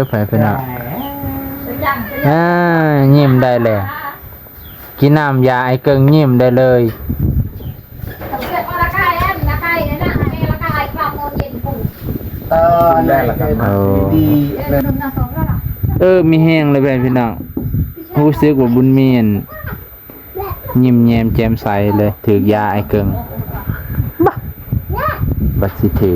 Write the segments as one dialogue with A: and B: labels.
A: ไปพี่น้องยิ้มได้เลยกินน้ำยาไอเกิงยิ้มได้เลย
B: ได้ละกันดี
A: มีแห้งเลยพี่น้องรู้สึกว่าบุญมีนยิ้มแย้มแจ่มใสเลยถือยาไอเกิงบัดสิถือ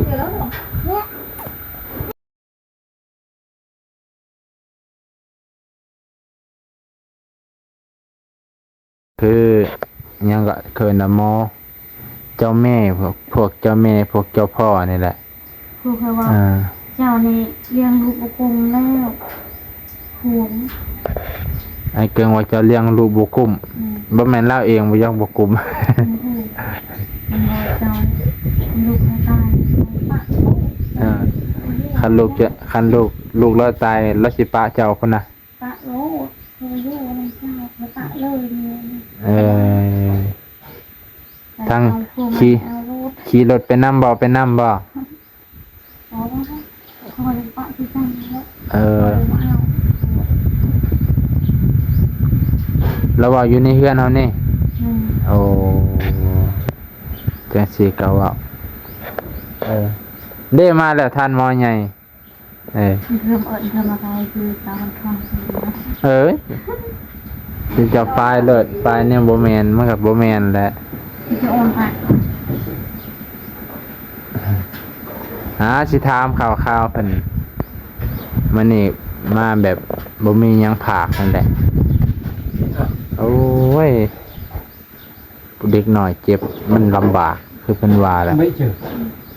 A: คือยังก็เคยนะโมเจ้าแม่พวกเจ้าแม่พวกเจ้าพ่อนี่แหละ
C: คือแค่ว่าเจ้านี่เลี้ยงลูกบุกุมแล้วห่วง
A: ไอ้เกิงว่าจะเลี้ยงลูกบุกุมบ่แม่นเล่าเองบ่ยังบุกุม
C: ลูกตาย
A: คันลูกแล้วตายแล้วสิปะเจ้าพุ่นน่ะ
C: ปะโลดเคยอยู่ในเจ้าปะเลย
A: ทั้งขี่รถไปนำบ่แล้วว่าอยู่ในเฮือนเฮานี่โอ้จังสิเก่าได้มาแล้วท่านหมอใหญ่
C: เริ่มอะไรคือตามันท้อง
A: สิจะปลายเลิศปลายเนี่ยบ่แม่นมันก็บ่แม่นแหละ
C: จะโอนไป
A: สิถามข่าวเพิ่นมื้อนี้มาแบบบ่มีหยังผากนั่นแหละโอ้ยเด็กหน่อยเจ็บมันลำบากคือเพิ่นว่าแหละ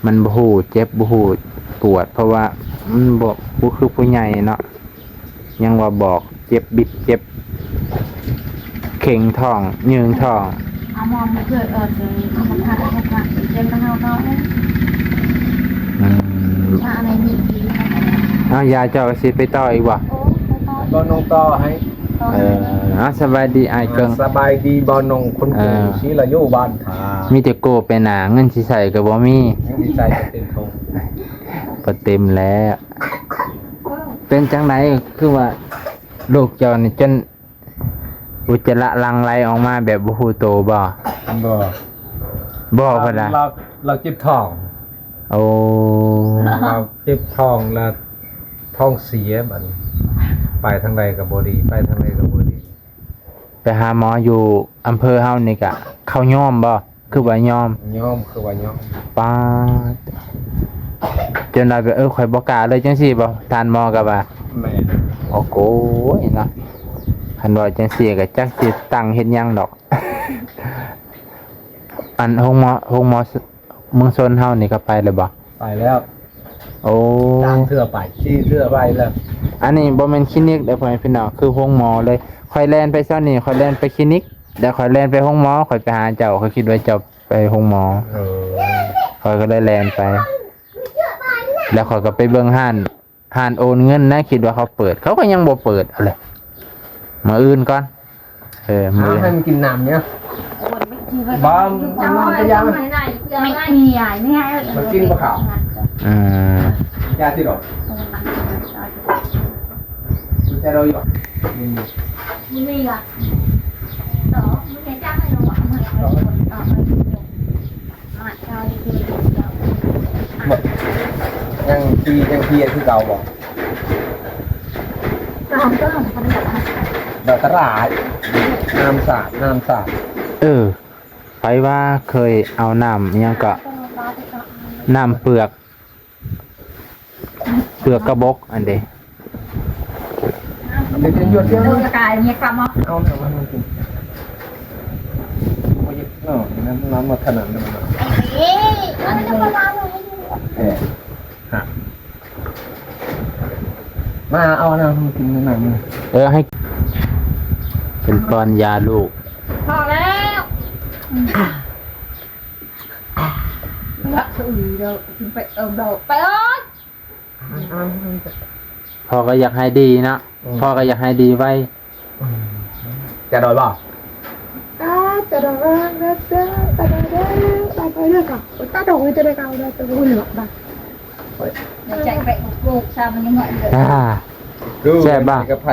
A: มันบ่ฮู้เจ็บบ่ฮู้ปวดเพราะว่ามันบ่คือผู้ใหญ่เนาะยังว่าบอกเจ็บบิดเจ็บเข่งท้องยืงท้อง
C: เอามอมเพื่อเลยเอามาผัดเจ็บกระเฮาอะไรมีดี
A: ยาเจ้าสิไปต่ออีกบ่
B: บ่นงต่อให้
A: สบายดีไอเกิง
B: สบายดีบ่นงคนกูสิละอยู่บ้านทา
A: มีแต่โกไปหนาเงินสิใส่ก็บ่มี
B: สิใส่เต็มทง
A: บ่เต็มแล้วเป็นจังได๋คือว่าลูกเจ้านี่จนอุจจาระหลั่งไหลออกมาแบบบ่ฮู้โตบ่บ่พะนะ
B: เราเจ็บท้อง
A: โอ้
B: เราเจ็บท้องแล้วท้องเสียบัดนี้ไปทางใดก็บ่ดีไปทางใดก็บ่ดี
A: ไปหาหมออยู่อำเภอเฮานี่ก็เข้ายอมบ่คือว่ายอม
B: คือว่ายอม
A: ป้าจนได้ไปข่อยบ่กล้าเลยจังซี่บ่ทานหมอก็ว่า
B: แม่
A: โอ้โหเนาะคันว่าจังซี่ก็จักสิตั้งเฮ็ดหยังดอกอันห้องหมอเมืองชนเฮานี่ก็ไปเลยบ่
B: ไปแล้ว
A: โอ้
B: ตามเทื่อไปชี้เทื่อไปแล้ว
A: อันนี้บ่แม่นคลินิกเด้อพ่อแม่พี่น้องคือห้องหมอเลยค่อยแล่นไปเช้านี้ค่อยแล่นไปคลินิกแล้วค่อยแล่นไปห้องหมอค่อยไปหาเจ้าค่อยคิดว่าเจ้าไปห้องหมอค่อยก็เลยแล่นไปแล้วค่อยก็ไปเบิ่งห้านโอนเงินนะคิดว่าเขาเปิดเขาก็ยังบ่เปิดเอาเลยมื้ออื่นก่อน
B: มื้อให้มันกินน้ำเนี่ยบ้านมันจะยัง
C: ไม่มีใหญ่เนี่ย
B: มันกินบ่ข้าวยาที่หรอแต่เราอยู่
C: นี่ล่ะต่อมึงจะจ้างให้เราหวังให้เราต่อไปมาเช้าที่คือ
B: ยังทีคือเก่าบ่
C: ตามก็ทำ
B: แบบตลาดน้ำสาด
A: ไปว่าเคยเอาน้ำยังก็น้ำเปลือกกระบอกอันเด
B: เดี๋ยวหยุดเดี๋ยว
C: กระกายเนี่ยกลับมา
B: เอาเถอะมันกินน้ำมาขนาดนั้น
C: มันจะมาล้างเลย
B: มาเอาน้ำกินหนัง
A: ให้เป็นป้อนยาลูก
C: พอแล้วละสุดเดียวไปไป
A: พ่อก็อยากให้ดีนะพ่อก็อยากให้ดีไว้
B: จะโดนบ่
C: จะโดนนะจ๊ะจะโดนไปเลยค่ะตาโดนจะได้เกาได้จะรู้หรือเปล่า
B: โ
C: ใจไปลูกชามันยังเหนื่อยเลย
A: อ่า แซ่บบ้าง
B: กับไผ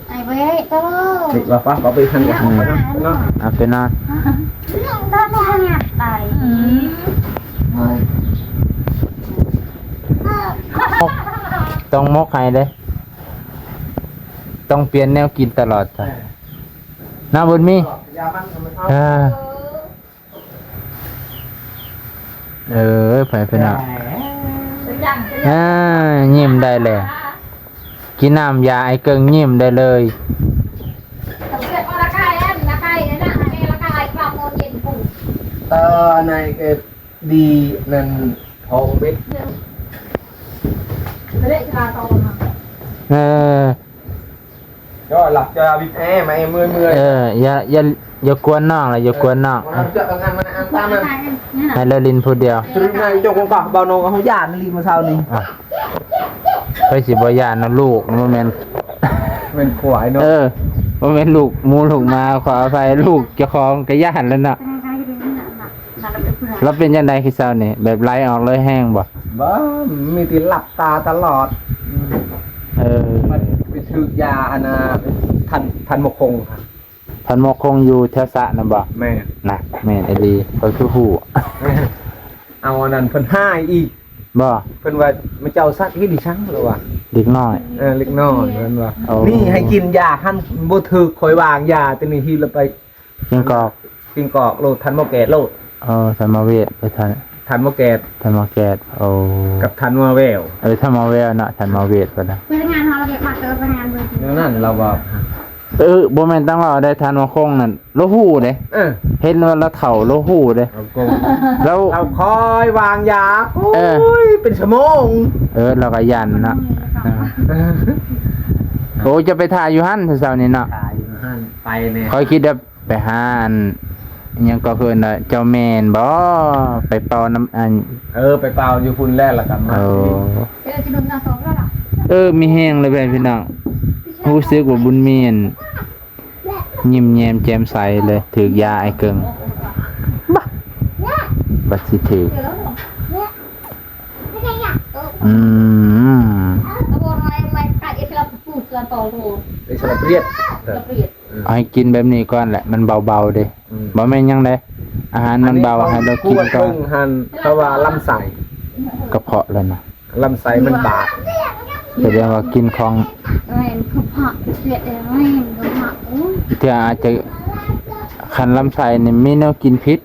C: ไอ้เว้ยตลอด
B: นี่ว่าป้าก็ไปทันกันเนาะ
A: เอาไปนอน
C: ตลอดเนี่ยไป
A: ต้องมกให้เด้ต้องเปลี่ยนแนวกินตลอดจ้ะน้าบุญมี
B: ยามันมันเอา
A: อ่าไปนอนยิ้มได้เลยกินน้ำยาไอเกิงยิ้มได้เลย
B: ตอในดีนั่นทองเม็ด
A: เออ
B: ก็หลับจะวิทแอมาเมื่อย
A: อย่ากวนน้องเลยอย่ากวนน้อง
B: มันจะงานมันอันตามมัน
A: ให้เลลินพูดเดียว
B: จุดในจงกองเบาโนเขาหยาดลีมาเช้านี้
A: อ่ะไปสิบยานนะลูกโมเมน
B: เป็นขวายเนาะ
A: โมเมนลูกมูลูกมาขออภัยลูกเจะคลองกระย่านแล้วเนาะแล้วเป็นยังไงคือเช้านี่แบบไล่ออกเลยแห้งบ่
B: บ้ามีตีหลับตาตลอด
A: มัน
B: ไปถือยาอันน่ะทันมคงค่ะ
A: พันโมกคงอยู่แถวสะนะบ่
B: แม่
A: นะแม่นไอ้ดีเพิ่นคือฮู้
B: เอาอันนั้นเพิ่นให้อีก
A: บ่
B: เพิ่นว่ามันเจ้าสัตว์ที่ดิฉันหรือว่า
A: เด็กน้อย
B: เล็กน้อยเพิ่นว่า
A: เอา
B: นี่ให้กินยาท่านบ่ถึกคอยวางยาตัวนี้ที่เราไป
A: ยังกอก
B: กินกอกโลดทันมะแกดโลด
A: ธรรมเวทไปทัน
B: ทันมะแกด
A: ธรรมแกด
B: กับทันมะแวว
A: ธรรมเวทเนาะธรรมเวทก็ได้
C: พนักงานเราเก็บมาเจอพนักงานเลย
B: นั่นเราว่า
A: บ่แม่นตั้งว่าได้ทันมาคงนั่นโลฮู้เด้ เห็นว่าละเฒ่าโลฮู้เด้
B: เอาโกง
A: แล้ว
B: เราคอยวางยาโอ้ยเป็นชั่วโมง
A: เราก็ยันนะโอ้จะไปถ่ายอยู่หั่นเช้านี้เนาะ
B: ตายหันไปเนี่ย
A: ค่อยคิดว่าไปหาอันอิหยังก็คือน่ะเจ้าแม่นบ่ไปเป่าน้ำอัน
B: ไปเป่าอยู่คุณแรกละกันมา
C: เจอจะโดนนาสองแล้วล่ะ
A: มีแห้งเลยพี่น้องรู้สึกว่าบุญมีนยิ้มแย้มแจ่มใสเลยถือยาไอ้เกิงบัดสิถือ
C: เจอแล้วเนี่ยไม่ใช่เนี่ย
A: Ừ.
C: ตะโกนอะไรไม่ใครเอฟเราปลูกกันต่อโถ
B: ไปสลับเรียด
C: จะเปลี่ยน
A: เอาให้กินแบบนี้ก่อนแหละมันเบาๆเด้บ่แม่นหยังเด้อาหารมันเบาให้เรากินก่อน
B: หันเพราะว่าลำไส้
A: กระเพาะแล้วนะ
B: ลำไส้มันบาด
A: แสดงว่ากินของ
C: แม่เขาผักเปลี่ยนเองแม่เขาผัก
A: เที่ยอาจจะคันลำไส้นี่มีแนวกินพิษ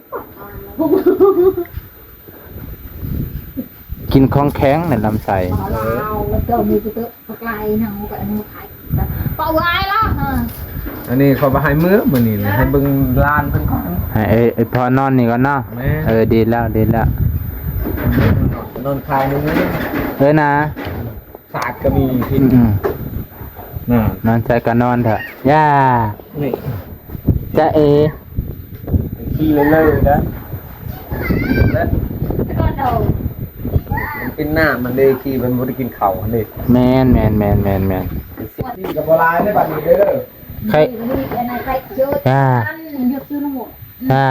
A: กินของแข็งในลำไส้
C: เราเจ้ามีกระเตอะไกลหนังกับอันนี้ขายเปล่าไว้แล้ว
B: อันนี้เขาไปให้มื้อมื้อนี้เลยให้เบิ่งลานเพิ่นก่อน
A: ให้ไอ้พอนอนนี่ก่อนเนาะ
B: แม่
A: ดีแล้วดีแล้ว
B: นอนคลายนึง
A: นะ
B: สาดก็มีพิษ
A: อืม
B: น่ะ
A: นอนใจก็นอนเถอะย่า
B: นี่
A: จะเอ
B: ขี้เลยนะและ
C: ก็เดา
B: มันเป็นหน้ามันเลยขี้มันบ่ได้กินข้าวอันนี้
A: แมน
B: ที่กับบ่ลายได้บัดนี้เด้อ
A: ใคร
C: อะไรไปเยอะ
A: ย่า
C: เยอะซื้อทั้งหมด
A: ย่า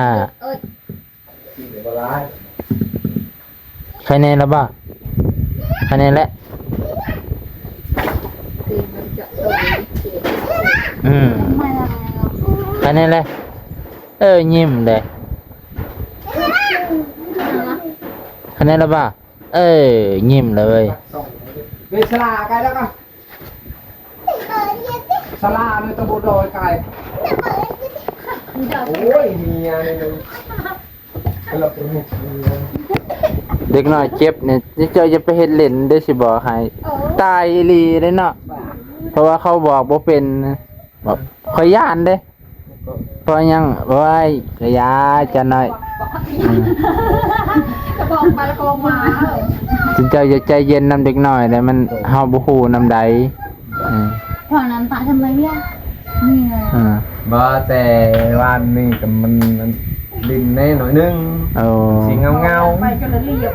B: ที่กับบ่ลาย
A: ใครเนแล้วบ้าใครเนแล้วอืม
C: ไม่ละ
A: ใครเนแล้วยิ้มเลยใครเนแล้วบ้ายิ้มเลย
B: เวชลาไกลแล้วก็สลาในตะบนดอยไกลโอ้ยเมียนี่นึงเราเป็นเมีย
A: เด็กน้อยเจ็บเนี่ยเจ้าจะไปเฮ็ดเล่นได้สิบอกให้ตายอีหลีเลยเนาะเพราะว่าเขาบอกบ่เป็นบอกขอยย่านเด้เพราะยังบ่ไอ้กะยาจะน้อย
C: ก็บอกไปแล้วก็บอกมา
A: ถึงเจ้าจะใจเย็นนำเด็กน้อยแต่มันเฮาบ่ฮู้นำใด
C: พอนั้นตาทำไมเนี่ยนี่ไง
B: บ่แต่วันนี้กับมันดินแน่หน่อยนึง สีเงา
C: ไปจนเรียบ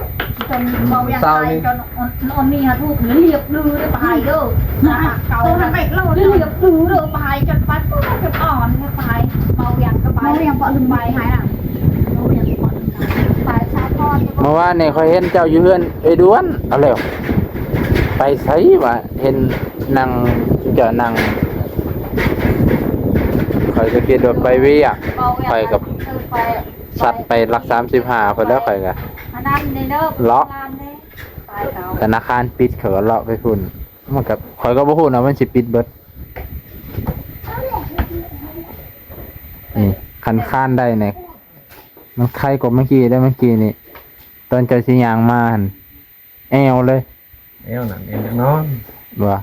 C: จนเบาอย่างไรจนนอนนี่ฮะทุกเรียบลือเลยไปเด้อเก่าทำไมเราเรียบลือเลยไปจนไปก็จะอ่อนไปเบาอย่างก็ไปเบาอย่างปอลืมใบหายอ่ะเบาอย่างปอลืมไปใช้ไป
A: เมื่อวานนี่ข่อยเห็นเจ้าอยู่เฮือนไอ้ด้วนเอาแล้วไปไสวะเห็นนั่งเจ้านั่งข่อยก็คิดว่าไปเวียกข่อยกับสัตว์ไปหลัก35พุ่นแล้วข่อยก็
C: อันนั้นในเด้อ
A: เลาะ
C: ไปเขา
A: ธนาคารปิดเขาก็เลาะไปพุ่นมันกับข่อยก็บ่ฮู้นะมันสิปิดเบิดนี่คันค้านได้เนี่ยมันใครกว่าเมื่อกี้ได้เมื่อกี้นี่ตอนเจ้าสิย่างมาหั่นแอวเลย
B: เอวนั่นเอวอยากนอน
A: บ่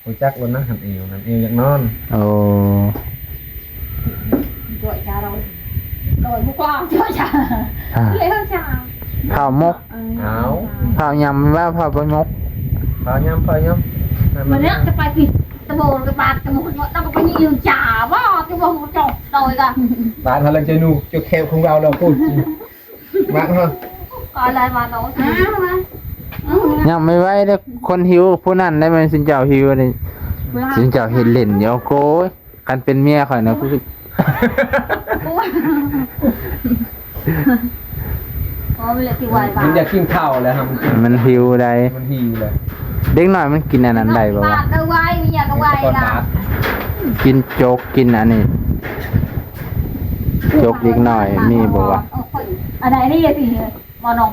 B: รู้จักวันนะหันเอวนั่นเอวอยากนอน
A: โอ้
C: rồi cha rồi rồi mua qua cho cha
A: อ่า
C: lấy hơn cha
A: ข้าวมก
B: เอา
A: ข้าวยำว่าข้าวปลามก
B: พอยำ
C: mà nếu cái bài kịch cái bồ cái bạt cái một nó có bao nhiêu chả quá cái bồ một chồng rồi cả
B: บ้านเขาเลยจะนูจะแคบของเราเราพูดมากเหรอ
C: coi lại mà nói mà
A: ยำไม่ไหวเด้อคนหิวผู้นั้นได้มันสินเจ้าหิวนี่สินเจ้าเฮ็ดเล่นเดี๋ยวโกยกันเป็นเมียข่อยนะคือ
C: có bây giờ thì hoài
B: มันอยาก
C: bà
B: กินข้าวเลยครับ
A: มันหิวได้
B: มันหิวเลย
A: เด็กน้อยมันกินอันนั้นได้บ่วะ
C: bà đâu quay bây giờ đâu quay
B: ก่อนบา
C: là
B: ท
A: กินโจ๊กกินอันนี้โจ๊กเด็กน้อยมีบ่วะ
C: ở đây đi thì mà nó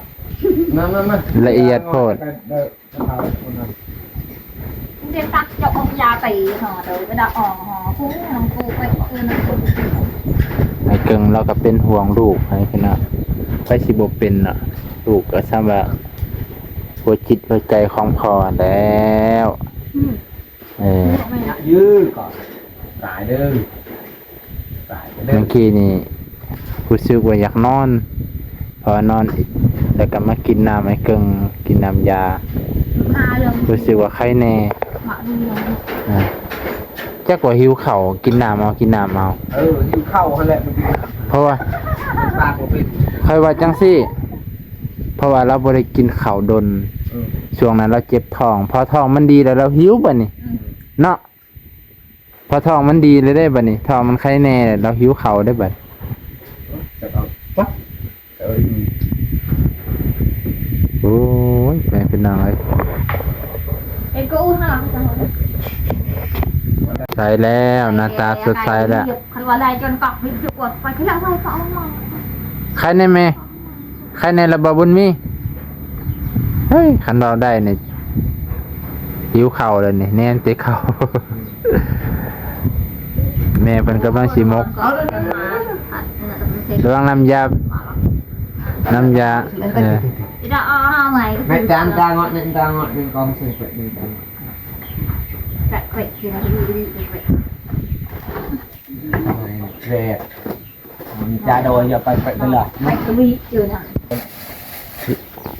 B: มา
A: ละเอียดโพด
C: cái tắt cho ông già tỷ họ tới cái đạo họ cũng làm cô vậy nó
A: ไอ้เกิงเราก็เป็นห่วงลูกให้พี่น้องไปสิบ่เป็นน่ะลูกก็ซ้ำว่าหัวจิตหัวใจของพ่อแล้ว
B: ยืดก่อนตายเด้อตายเด้อ
A: เมื่อกี้นี่รู้สึกว่าอยากนอนพอนอนอีกแล้วก็มากินน้ำไอ้เกิงกินน้ำยา
C: hai lần
A: รู้สึกว่าไข้แน่
C: mà đi rồi
A: อ่าจักว่าหิวข้าวกินน้ำเอากินน้ำเอา
B: หิวข้าวเขาแหละมัน
A: เพราะว่า
B: ปากผมเป็น
A: ค่อยว่าจังซี่ เพราะว่าเราบ่ได้กินข้าวดนช่วงนั้นเราเจ็บท้องพอท้องมันดีแล้วเราหิวบัดนี้เนาะพอท้องมันดีเลยได้บัดนี้ท้องมันไข้แน่เราหิวข้าวได้บัด
B: จะเอาปั๊บ
A: โอ้ยแม่เป็นนางเอ้ย
C: em cứ uống nào
A: ใส่แล้วหน้าตาสดใสแล้ว
C: คันว่าอะไรจนกอกวิจุกดไปที่ละไว้ก็เอามา
A: ใครในแม่ใครในระบบบุญมีเฮ้ยคันเราได้เนี่ยหิวเข่าวเลยนี่แน่นเตะเข่า แม่เป็นกำลังสีมกระวังน้ำยา
C: ที่เราเอาใหม่
B: แม่จานจางอดหนึ่งกองสิบหนึ่งจาน
C: แปะเกล็ดคืออะไรดีเกล็ด
B: แรกจะโดยอย่าไปเลย
C: แปะกระบี่อยู่น่ะ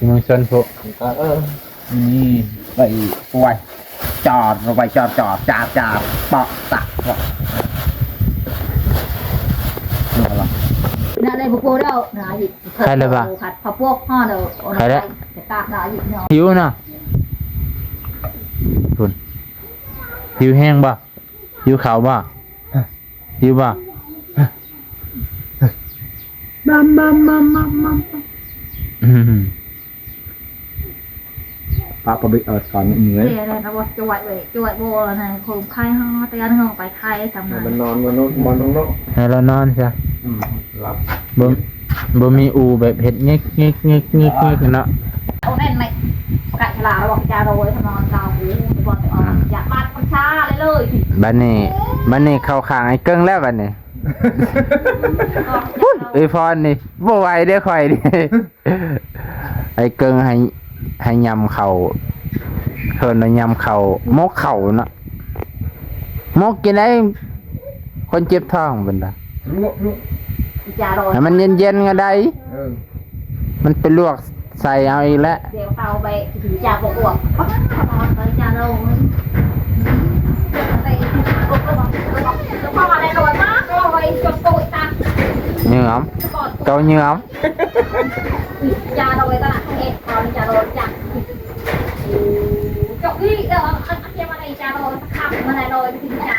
A: มึงชนพวก
B: ก็นี่ไปป่วยจอดเราไปจอดจ่าเปาะตักนี่อะไร
C: น่ะเลยพวกโก้เด้อน่ะหยิบขัดพอพวกห่อเด้อจะตากน่ะหยิบเนาะ
A: หิวเนาะคุณหิวแห้งบ่หิวขาวบ่หิวบ่
B: ปากกระบี่ก่อนเหนื่อย
C: เดี๋ยวนะว่าจะไหวเลยจะไหวโบนะโคมไข่ห่อเตียนห่อไปไข่ทำงาน
B: มันนอนมันนอน
A: ให้เรานอนซะ
B: หลับ
A: บ่มีอูแบบเฮ็ดเงกเนาะ
C: เอาแน่นไหมกะฉลาดบอกจะโรยทำนอนกาวหูบอกจะออกอยากบ้านคนช้าเลย
A: บัดนี้เข้าข้างไอ้เกิ้งแล้วบัดนี้ไอ้พรนี่บ่ไหวเด้อข่อยนี่ ไอ้เกิ้งให้ยำเข้าเพิ่นว่ายำเข้ามกเข้าเนาะมกกินได้คนเจ็บท้องเพิ่นน่ะ
C: จะโรย
A: ให้มันเย็นๆก็ได้มันไปลวกใส่เอาอีกแล้ว
C: เดี๋ยวเตาไปถึงจะบวกนอนไปจะโรยไปก็มาได้โรยมากโรยจนโกยตา
A: เหงื่อมเกาเหงื่อม
C: จะโรยตลาดเอ็ดตอนจะโรยจักจบที่อันเทียมอะไรจะโรยขับมาได้โรยถึงจะ